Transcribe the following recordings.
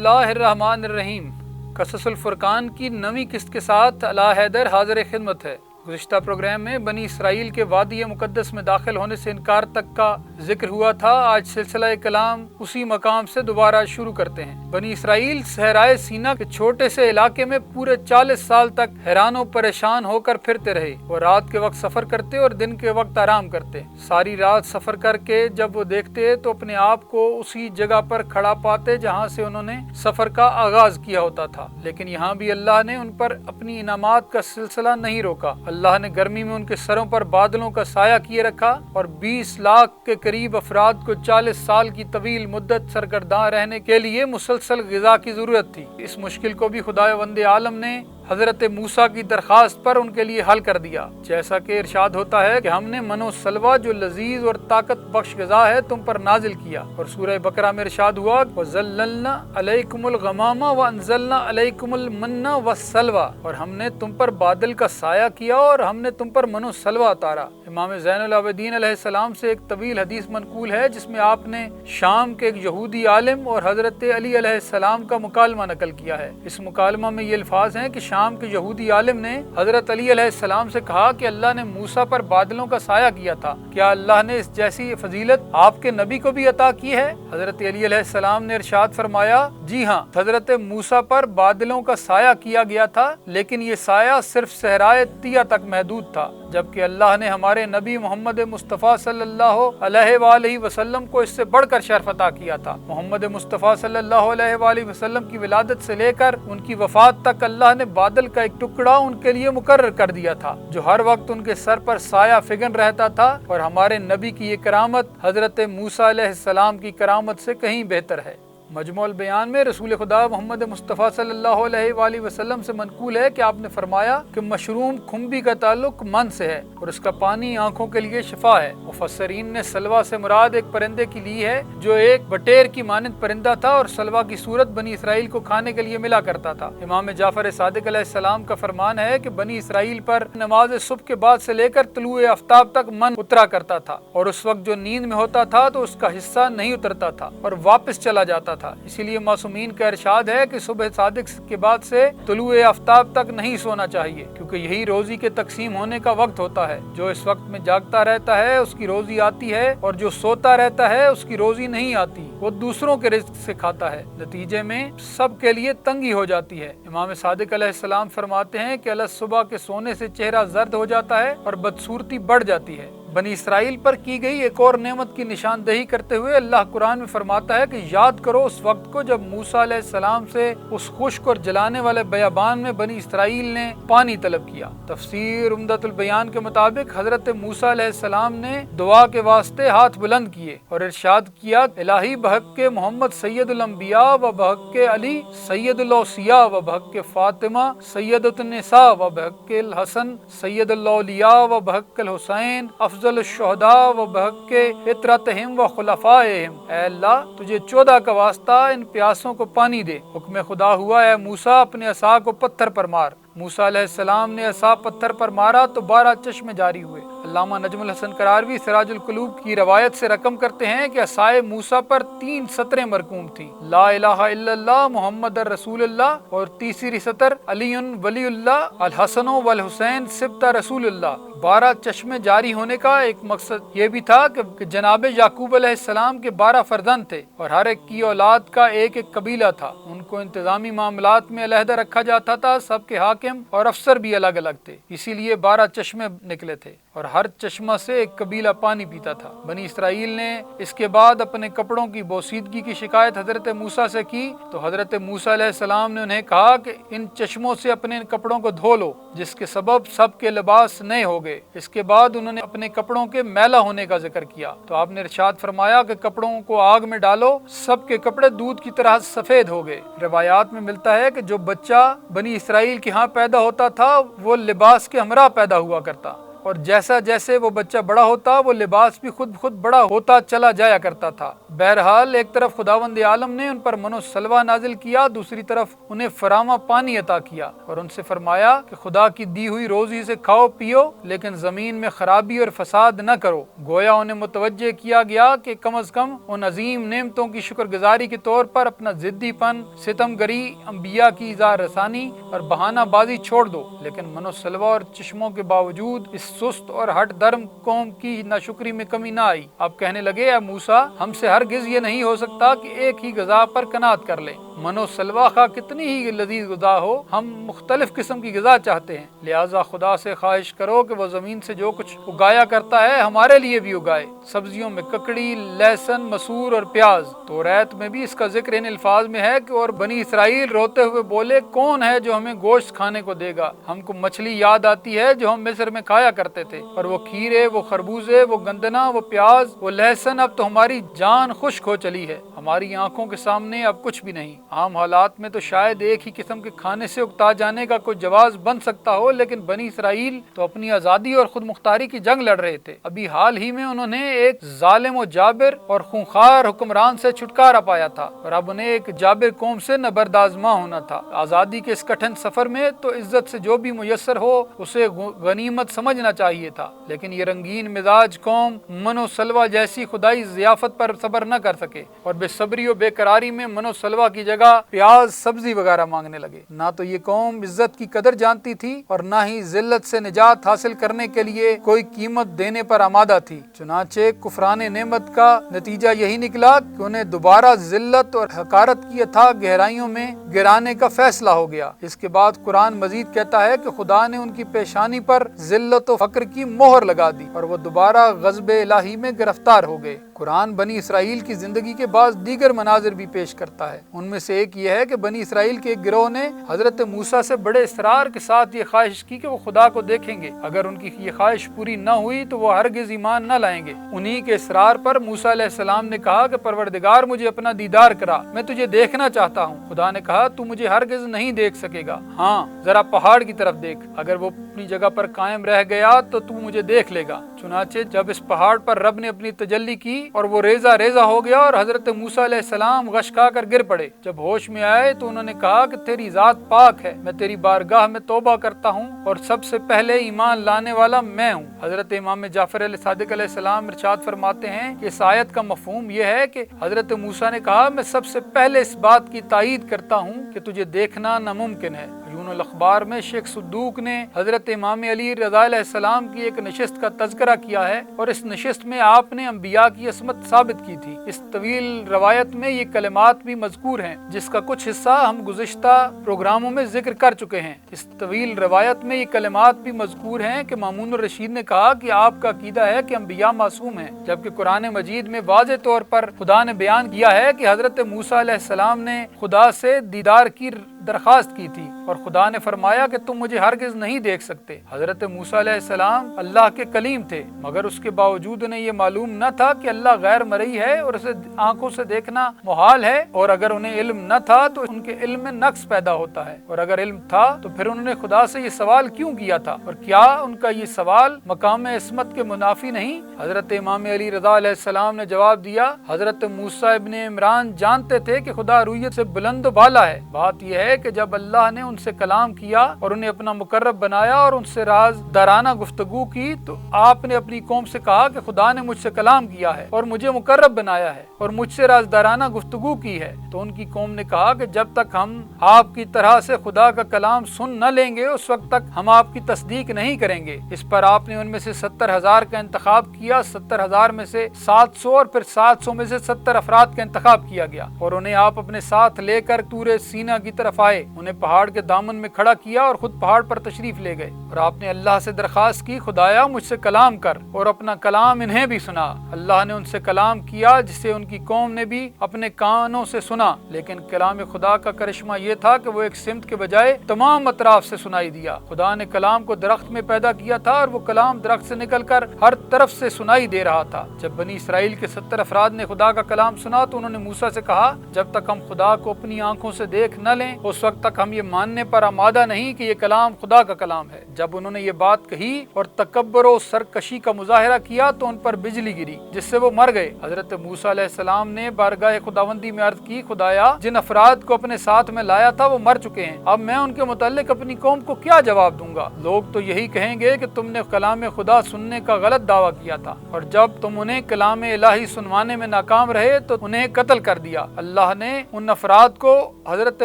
बिस्मिल्लाहिर्रहमानिर्रहीम। कससुल फुरकान की नवी किस्त के साथ अला हैदर हाजिर खिदमत है। गुज़िश्ता प्रोग्राम में बनी इसराइल के वादी मुक़द्दस में दाखिल होने से इनकार तक का जिक्र हुआ था। आज सिलसिला कलाम उसी मकाम से दोबारा शुरू करते हैं। बनी इसराइल सहराए सीना के छोटे से इलाके में पूरे 40 साल तक हैरान और परेशान होकर फिरते रहे। वो रात के वक्त सफ़र करते और दिन के वक्त आराम करते। सारी रात सफ़र करके जब वो देखते तो अपने आप को उसी जगह पर खड़ा पाते जहाँ से उन्होंने सफ़र का आगाज किया होता था। लेकिन यहाँ भी अल्लाह ने उन पर अपनी इनामात का सिलसिला नहीं रोका। अल्लाह ने गर्मी में उनके सरों पर बादलों का साया किए रखा और 20 लाख के करीब अफराद को 40 साल की तवील मुद्दत सरगर्दां रहने के लिए मुसलसल ग़िज़ा की ज़रूरत थी। इस मुश्किल को भी खुदावंद आलम ने हज़रत मूसा की दरख्वास्त पर उनके लिए हल कर दिया। जैसा कि इरशाद होता है कि हमने मनो सलवा जो लजीज और ताकत बख्श ग़िज़ा है तुम पर नाजिल किया। और सूरह बकरा में इरशाद हुआ वज़ल्ललना अलैकुमुल गमामा व अंज़लना अलैकुमुल मन्ना व सलवा, और हमने तुम पर बादल का साया किया और हमने तुम पर मनो सलवा उतारा। इमाम ज़ैनुल आबिदीन अलैहिस्सलाम से एक तवील हदीस मनकूल है जिसमें आपने शाम के एक यहूदी आलिम और हज़रत अली अलैहिस्सलाम का मुकालमा नकल किया है। इस मुकालमा में ये अल्फाज हैं कि शाम के यहूदी आलिम ने हजरत अली अलैहिस्सलाम से कहा कि अल्लाह ने मूसा पर बादलों का साया किया था, क्या अल्लाह ने इस जैसी फजीलत आपके नबी को भी अता की है? हजरत अली अलैहिस्सलाम ने इरशाद फरमाया, जी हाँ, हजरत मूसा पर बादलों का साया किया गया था, लेकिन ये साया सिर्फ सहराए तिया तक महदूद था, जबकि अल्लाह ने हमारे नबी मोहम्मद मुस्तफ़ा सल्लल्लाहु अलैहि वसल्लम को इससे बढ़कर शर्फ अता किया था। मोहम्मद मुस्तफ़ा सल्लल्लाहु अलैहि वसल्लम की विलादत से लेकर उनकी वफात तक अल्लाह ने बादल का एक टुकड़ा उनके लिए मुकर्रर कर दिया था जो हर वक्त उनके सर पर साया फिगन रहता था। और हमारे नबी की ये करामत हजरत मूसा अलैहिस्सलाम की करामत से कहीं बेहतर है। मजमुअल बयान में रसूल खुदा मोहम्मद मुस्तफ़ा सल्लल्लाहु अलैहि वसल्लम से मनकूल है कि आपने फरमाया कि मशरूम खुम्बी का ताल्लुक मन से है और उसका पानी आंखों के लिए शिफा है। मुफस्सरीन ने सलवा से मुराद एक परिंदे की ली है जो एक बटेर की मानंद परिंदा था और सलवा की सूरत बनी इसराइल को खाने के लिए मिला करता था। इमाम जाफर सादिक अलैहिस्सलाम का फरमान है कि बनी इसराइल पर नमाज सुबह के बाद से लेकर तुलुए आफ्ताब तक मन उतरा करता था और उस वक्त जो नींद में होता था तो उसका हिस्सा नहीं उतरता था और वापस चला जाता था। इसीलिए मासूमीन का इरशाद है कि सुबह सादिक के बाद से तुलुए आफ्ताब तक नहीं सोना चाहिए, क्योंकि यही रोजी के तकसीम होने का वक्त होता है। जो इस वक्त में जागता रहता है उसकी रोजी आती है और जो सोता रहता है उसकी रोजी नहीं आती, वो दूसरों के रिज़्क़ से खाता है। नतीजे में सब के लिए तंगी हो जाती है। इमाम सादिक अलैहिस्सलाम फरमाते हैं कि अलग सुबह के सोने से चेहरा जर्द हो जाता है और बदसूरती बढ़ जाती है। बनी इसराइल पर की गई एक और नेमत की निशानदेही करते हुए अल्लाह कुरान में फरमाता है कि याद करो उस वक्त को जब मूसा अलैहिस्सलाम से उस खुश्क और जलाने वाले बयाबान में बनी इसराइल ने पानी तलब किया। तफसीर उम्दतुल बयान के मुताबिक हजरत मूसा अलैहिस्सलाम ने दुआ के वास्ते हाथ बुलंद किए और इरशाद किया, इलाही बहक के मोहम्मद सैयदुल अंबिया व बहक के अली सैयदुल औसिया व बहक के फातिमा सैयदुन निसा व बहक के हसन सैयदुल औलिया व बहक के हुसैन शुहदा व बहक के इतरतहिम व खुलफाएहिम। ऐ अल्लाह, तुझे 14 का वास्ता इन प्यासों को पानी दे। हुक्म खुदा हुआ, ऐ मूसा अपने असा को पत्थर पर मार। मूसा अलैहिस्सलाम ने असा पत्थर पर मारा तो 12 चश्मे जारी हुए। अल्लामा नजमुल हसन करारवी सिराजुल कुलूब की रवायत से रकम करते हैं कि असाए मूसा पर 3 सतरें मरकूम थी, ला इलाहा इल्लल्लाह मुहम्मद रसूलुल्लाह, और तीसरी सतर अलीउन वलीउल्लाह अल हसनो वल हुसैन सिब्ता रसूलुल्लाह। 12 चश्मे जारी होने का एक मकसद ये भी था कि जनाब याकूब अलैहिस्सलाम के 12 फर्जंद थे और हर एक की औलाद का एक एक कबीला था। उनको इंतजामी मामलात में अलहदा रखा जाता था। सबके हाकिम और अफसर भी अलग अलग थे, इसीलिए 12 चश्मे निकले थे और हर चश्मा से एक कबीला पानी पीता था। बनी इसराइल ने इसके बाद अपने कपड़ों की बोसीदगी की शिकायत हजरत मूसा से की तो हजरत मूसा अलैहिस्सलाम ने उन्हें कहा कि इन चश्मों से अपने कपड़ों को धो लो, जिसके सबब सबके लिबास नए हो गए। इसके बाद उन्होंने अपने कपड़ों के मैला होने का जिक्र किया तो आपने इरशाद फरमाया कि कपड़ों को आग में डालो, सबके कपड़े दूध की तरह सफेद हो गए। रिवायात में मिलता है कि जो बच्चा बनी इसराइल के यहाँ पैदा होता था वो लिबास के हमरा पैदा हुआ करता। اور جیسا جیسے وہ بچہ بڑا ہوتا وہ لباس بھی خود خود بڑا ہوتا چلا جایا کرتا تھا۔ بہرحال ایک طرف خداوند عالم نے ان پر من و سلوہ نازل کیا، دوسری طرف انہیں فراواں پانی عطا کیا اور ان سے فرمایا کہ خدا کی دی ہوئی روزی سے کھاؤ پیو، لیکن زمین میں خرابی اور فساد نہ کرو۔ گویا انہیں متوجہ کیا گیا کہ کم از کم ان عظیم نعمتوں کی شکر گزاری کے طور پر اپنا ضدی پن، ستم گری، انبیاء کی اظہار رسانی اور بہانہ بازی چھوڑ دو۔ لیکن من و سلوہ اور چشموں کے باوجود اس سست اور ہٹ درم قوم کی ناشکری میں کمی نہ آئی۔ آپ کہنے لگے، اے موسیٰ، ہم سے ہرگز یہ نہیں ہو سکتا کہ ایک ہی غذا پر قناعت کر لیں۔ من و سلوہ خواہ کتنی ہی لذیذ غذا ہو، ہم مختلف قسم کی غذا چاہتے ہیں، لہٰذا خدا سے خواہش کرو کہ وہ زمین سے جو کچھ اگایا کرتا ہے ہمارے لیے بھی اگائے۔ سبزیوں میں ککڑی، لہسن، مسور اور پیاز۔ توریت میں بھی اس کا ذکر ان الفاظ میں ہے کہ اور بنی اسرائیل روتے ہوئے بولے، کون ہے جو ہمیں گوشت کھانے کو دے گا؟ ہم کو مچھلی یاد آتی ہے جو ہم مصر میں کھایا کرتے تھے، اور وہ کھیرے، وہ خربوزے، وہ گندنا، وہ پیاز، وہ لہسن، اب تو ہماری جان خشک ہو چلی ہے، ہماری آنکھوں کے سامنے اب کچھ بھی نہیں۔ عام حالات میں تو شاید ایک ہی قسم کے کھانے سے اکتا جانے کا کوئی جواز بن سکتا ہو، لیکن بنی اسرائیل تو اپنی آزادی اور خود مختاری کی جنگ لڑ رہے تھے۔ ابھی حال ہی میں انہوں نے ایک ظالم و جابر اور خونخوار حکمران سے چھٹکارا پایا تھا، اور اب انہیں ایک جابر قوم سے نبرد آزما ہونا تھا۔ آزادی کے اس کٹھن سفر میں تو عزت سے جو بھی میسر ہو اسے غنیمت سمجھنا چاہیے تھا، لیکن یہ رنگین مزاج قوم من و سلوہ جیسی خدائی ضیافت پر صبر نہ کر سکے، اور بے صبری و بے قراری میں من و سلوہ کی جگہ پیاز، سبزی وغیرہ مانگنے لگے۔ نہ تو یہ قوم عزت کی قدر جانتی تھی اور نہ ہی ذلت سے نجات حاصل کرنے کے لیے کوئی قیمت دینے پر آمادہ تھی۔ چنانچہ کفران نعمت کا نتیجہ یہی نکلا کہ انہیں دوبارہ ذلت اور حقارت کی اتھاہ گہرائیوں میں گرانے کا فیصلہ ہو گیا۔ اس کے بعد قرآن مزید کہتا ہے کہ خدا نے ان کی پیشانی پر ذلت و فقر کی مہر لگا دی اور وہ دوبارہ غضب الہی میں گرفتار ہو گئے۔ قرآن بنی اسرائیل کی زندگی کے بعض دیگر مناظر بھی پیش کرتا ہے۔ ان میں سے ایک یہ ہے کہ بنی اسرائیل کے ایک گروہ نے حضرت موسیٰ سے بڑے اصرار کے ساتھ یہ خواہش کی کہ وہ خدا کو دیکھیں گے۔ اگر ان کی یہ خواہش پوری نہ ہوئی تو وہ ہرگز ایمان نہ لائیں گے۔ انہی کے اصرار پر موسیٰ علیہ السلام نے کہا کہ پروردگار مجھے اپنا دیدار کرا، میں تجھے دیکھنا چاہتا ہوں۔ خدا نے کہا، تو مجھے ہرگز نہیں دیکھ سکے گا، ہاں ذرا پہاڑ کی طرف دیکھ، اگر وہ اپنی جگہ پر قائم رہ گیا تو مجھے دیکھ لے گا۔ چنانچہ جب اس پہاڑ پر رب نے اپنی تجلی کی اور وہ ریزہ ریزہ ہو گیا اور حضرت موسیٰ علیہ السلام غش کھا کر گر پڑے، جب ہوش میں آئے تو انہوں نے کہا کہ تیری ذات پاک ہے، میں تیری بارگاہ میں توبہ کرتا ہوں اور سب سے پہلے ایمان لانے والا میں ہوں۔ حضرت امام جعفر علیہ صادق علیہ السلام ارشاد فرماتے ہیں کہ اس آیت کا مفہوم یہ ہے کہ حضرت موسیٰ نے کہا، میں سب سے پہلے اس بات کی تائید کرتا ہوں کہ تجھے دیکھنا ناممکن ہے۔ عیون الاخبار میں شیخ صدوق نے حضرت امام علی رضا علیہ السلام کی ایک نشست کا تذکرہ کیا ہے، اور اس نشست میں آپ نے انبیاء کی عصمت ثابت کی تھی۔ اس طویل روایت میں یہ کلمات بھی مذکور ہیں جس کا کچھ حصہ ہم گزشتہ پروگراموں میں ذکر کر چکے ہیں۔ اس طویل روایت میں یہ کلمات بھی مذکور ہیں کہ مامون الرشید نے کہا کہ آپ کا عقیدہ ہے کہ انبیاء معصوم ہیں، جبکہ قرآن مجید میں واضح طور پر خدا نے بیان کیا ہے کہ حضرت موسیٰ علیہ السلام نے خدا سے دیدار کی درخواست کی تھی اور خدا نے فرمایا کہ تم مجھے ہرگز نہیں دیکھ سکتے۔ حضرت موسیٰ علیہ السلام اللہ کے کلیم تھے، مگر اس کے باوجود انہیں یہ معلوم نہ تھا کہ اللہ غیر مرئی ہے اور اسے آنکھوں سے دیکھنا محال ہے، اور اگر انہیں علم نہ تھا تو ان کے علم میں نقص پیدا ہوتا ہے، اور اگر علم تھا تو پھر انہوں نے خدا سے یہ سوال کیوں کیا تھا، اور کیا ان کا یہ سوال مقام عصمت کے منافی نہیں؟ حضرت امام علی رضا علیہ السلام نے جواب دیا، حضرت موسیٰ ابن عمران جانتے تھے کہ خدا رویت سے بلند و بالا ہے۔ بات یہ ہے کہ جب اللہ نے ان سے کلام کیا اور انہیں اپنا مقرب بنایا اور ان سے راز دارانہ گفتگو کی، تو آپ نے اپنی قوم سے کہا کہ خدا نے مجھ سے کلام کیا ہے اور مجھے مقرب بنایا ہے اور مجھ سے راز دارانہ گفتگو کی ہے۔ تو ان کی قوم نے کہا کہ جب تک ہم آپ کی طرح سے خدا کا کلام سن نہ لیں گے اس وقت تک ہم آپ کی تصدیق نہیں کریں گے۔ اس پر آپ نے ان میں سے 70,000 کا انتخاب کیا، 70,000 میں سے 700 اور پھر 700 میں سے 70 افراد کا انتخاب کیا گیا، اور انہیں آپ اپنے ساتھ لے کر طور سینا کی طرف آئے، انہیں پہاڑ کے دامن میں کھڑا کیا اور خود پہاڑ پر تشریف لے گئے، اور آپ نے اللہ سے درخواست کی، خدایا مجھ سے کلام کر اور اپنا کلام انہیں بھی سنا۔ اللہ نے ان سے کلام کیا جسے ان کی قوم نے بھی اپنے کانوں سے سنا، لیکن کلام خدا کا کرشمہ یہ تھا کہ وہ ایک سمت کے بجائے تمام اطراف سے سنائی دیا۔ خدا نے کلام کو درخت میں پیدا کیا تھا اور وہ کلام درخت سے نکل کر ہر طرف سے سنائی دے رہا تھا۔ جب بنی اسرائیل کے 70 افراد نے خدا کا کلام سنا تو انہوں نے موسیٰ سے کہا، جب تک ہم خدا کو اپنی آنکھوں سے دیکھ نہ لیں ہو उस वक्त तक हम ये मानने पर आमादा नहीं कि ये कलाम खुदा का कलाम है। जब उन्होंने ये बात कही और तकब्बर और सरकशी का मुजाहिरा किया तो उन पर बिजली गिरी जिससे वो मर गए। हजरत मूसा अलैहिस्सलाम ने बारगाह खुदावंदी में अर्ज की, खुदाया जिन अफराद को अपने साथ में लाया था वो मर चुके हैं, अब मैं उनके मुताल्लिक अपनी कौम को क्या जवाब दूंगा। लोग तो यही कहेंगे कि तुमने कलाम खुदा सुनने का गलत दावा किया था और जब तुम उन्हें कलाम इलाही सुनवाने में नाकाम रहे तो उन्हें कत्ल कर दिया। अल्लाह ने उन अफराद को हजरत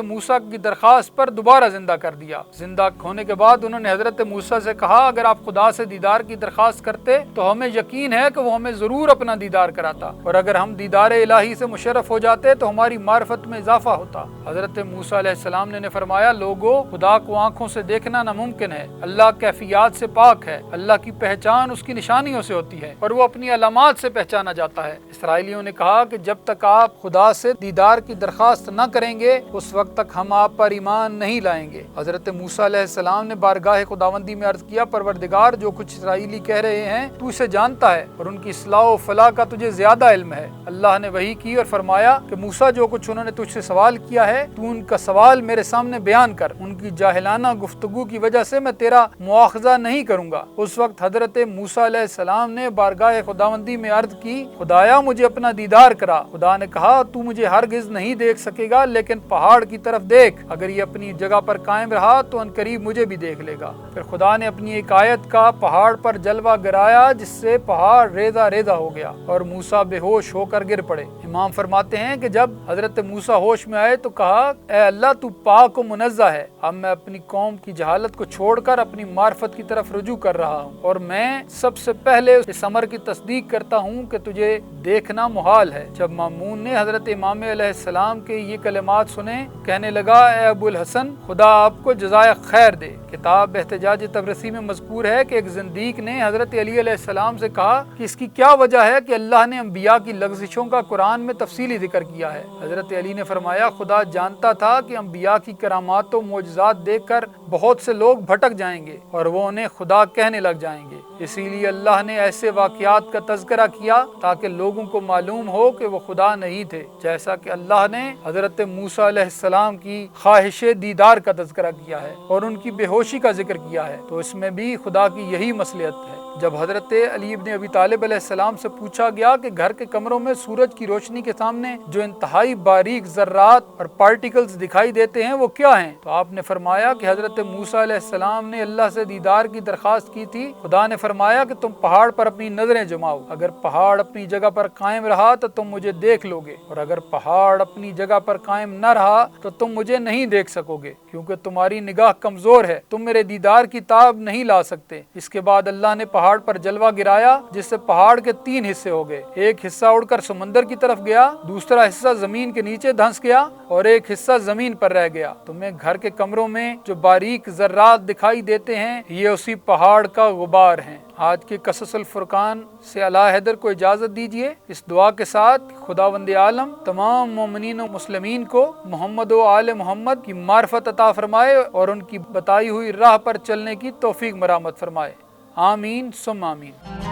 मूसा की दरखास्त पर दोबारा जिंदा कर दिया। जिंदा होने के बाद उन्होंने हजरत मूसा से कहा, अगर आप खुदा से दीदार की दरखास्त करते तो हमें यकीन है कि वो हमें जरूर अपना दीदार कराता, और अगर हम दीदार इलाही से मुशर्रफ हो जाते तो हमारी मार्फत में इजाफा होता। हजरत मूसा अलैहिस्सलाम ने फरमाया, लोगो खुदा को आंखों से देखना नामुमकिन है, अल्लाह कैफियत से पाक है, अल्लाह की पहचान उसकी निशानियों से होती है और वो अपनी अलामात से पहचाना जाता है। इसराइलियों ने कहा कि जब तक आप खुदा से दीदार की दरखास्त न करेंगे उस वक्त तक हम आप पर ईमान नहीं लाएंगे। हजरत मूसा अलैहिस्सलाम ने बारगाह खुदावंदी में अर्ज किया, परवरदिगार जो कुछ इसराइली कह रहे हैं तू इसे जानता है और उनकी इस्लाह व फलाह का तुझे ज्यादा इल्म है। अल्लाह ने वही की और फरमाया कि मूसा जो कुछ उन्होंने तुझसे सवाल किया है तू उनका सवाल मेरे सामने बयान कर, उनकी जाहिलाना गुफ्तगू की वजह से मैं तेरा मुआखजा नहीं करूंगा। उस वक्त हजरत मूसा अलैहिस्सलाम ने बारगाह खुदावंदी में अर्ज की, खुदाया मुझे अपना दीदार करा। खुदा ने कहा, तू मुझे हरगिज नहीं देख सकेगा, लेकिन पहाड़ की तरफ देख, अगर ये अपनी जगह पर कायम रहा तो अनकरीब मुझे भी देख लेगा। फिर खुदा ने अपनी एक आयत का पहाड़ पर जलवा गिराया जिससे पहाड़ रेजा रेजा हो गया और मूसा बेहोश होकर गिर पड़े। इमाम फरमाते हैं कि जब हजरत मूसा होश में आए तो कहा, ए अल्लाह तू पाक व मुनज़्ज़ह है, अब मैं अपनी कौम की जहालत को छोड़कर अपनी मार्फत की तरफ रुजू कर रहा हूँ और मैं सबसे पहले इस अमर की तस्दीक करता हूँ कि तुझे देखना मुहाल है। जब मामून ने हजरत इमाम अलैहिस्सलाम के ये कलिमात सुने कहने लगा, ए अबुल हसन खुदा आपको जज़ाए खैर दे। किताब एहतजाज तबरसी में मज़कूर है कि एक ज़िंदीक ने हजरत अली अलैहिस्सलाम से कहा कि इसकी क्या वजह है कि अल्लाह ने अंबिया की लग़ज़िशों का कुरान में तफसीली जिक्र किया है। हजरत अली ने फरमाया, खुदा जानता था कि अंबिया की करामात व मोजज़ात देखकर बहुत से लोग भटक जाएंगे और वो उन्हें खुदा कहने लग जाएंगे, इसीलिए अल्लाह ने ऐसे वाक़यात का तज़किरा किया ताकि लोगों को मालूम हो कि वो खुदा नहीं थे, जैसा कि अल्लाह ने हजरत मूसा अलैहिस्सलाम की ख्वाहिश दीदार का तज़किरा किया है और उनकी बेहोशी का जिक्र किया है, तो इसमें भी खुदा की यही मसलियत है। जब हजरत अली इब्न अबी तालिब अलैहिस्सलाम से पूछा गया कि घर के कमरों में सूरज की रोशनी के सामने जो इंतहाई बारीक ज़र्रात और पार्टिकल्स दिखाई देते हैं वो क्या हैं, तो आपने फरमाया कि हजरत मूसा अलैहिस्सलाम ने अल्लाह से दीदार की दरख्वास्त की थी। खुदा ने फरमाया कि तुम पहाड़ पर अपनी नजरें जमाओ, अगर पहाड़ अपनी जगह पर कायम रहा तो तुम मुझे देख लोगे और अगर पहाड़ अपनी जगह पर कायम न रहा तो तुम मुझे नहीं देख सकोगे, क्योंकि तुम्हारी निगाह कमजोर है, तुम मेरे दीदार की ताब नहीं ला सकते। इसके बाद अल्लाह ने पहाड़ पर जलवा गिराया जिससे पहाड़ के 3 हिस्से हो गए। एक हिस्सा उड़कर समंदर की तरफ गया, दूसरा हिस्सा जमीन के नीचे धंस गया और एक हिस्सा जमीन पर रह गया। तुम्हें घर के कमरों में जो बारीक ज़र्रात दिखाई देते हैं ये उसी पहाड़ का गुबार हैं। आज के कससुल फुरकान से अला हैदर को इजाज़त दीजिए, इस दुआ के साथ खुदावंद आलम तमाम मोमिनीन व मुस्लिमीन को मोहम्मद व आले मोहम्मद की मार्फत अता फरमाए और उनकी बताई हुई राह पर चलने की तौफीक मरामत फरमाए। आमीन सुम्मा आमीन।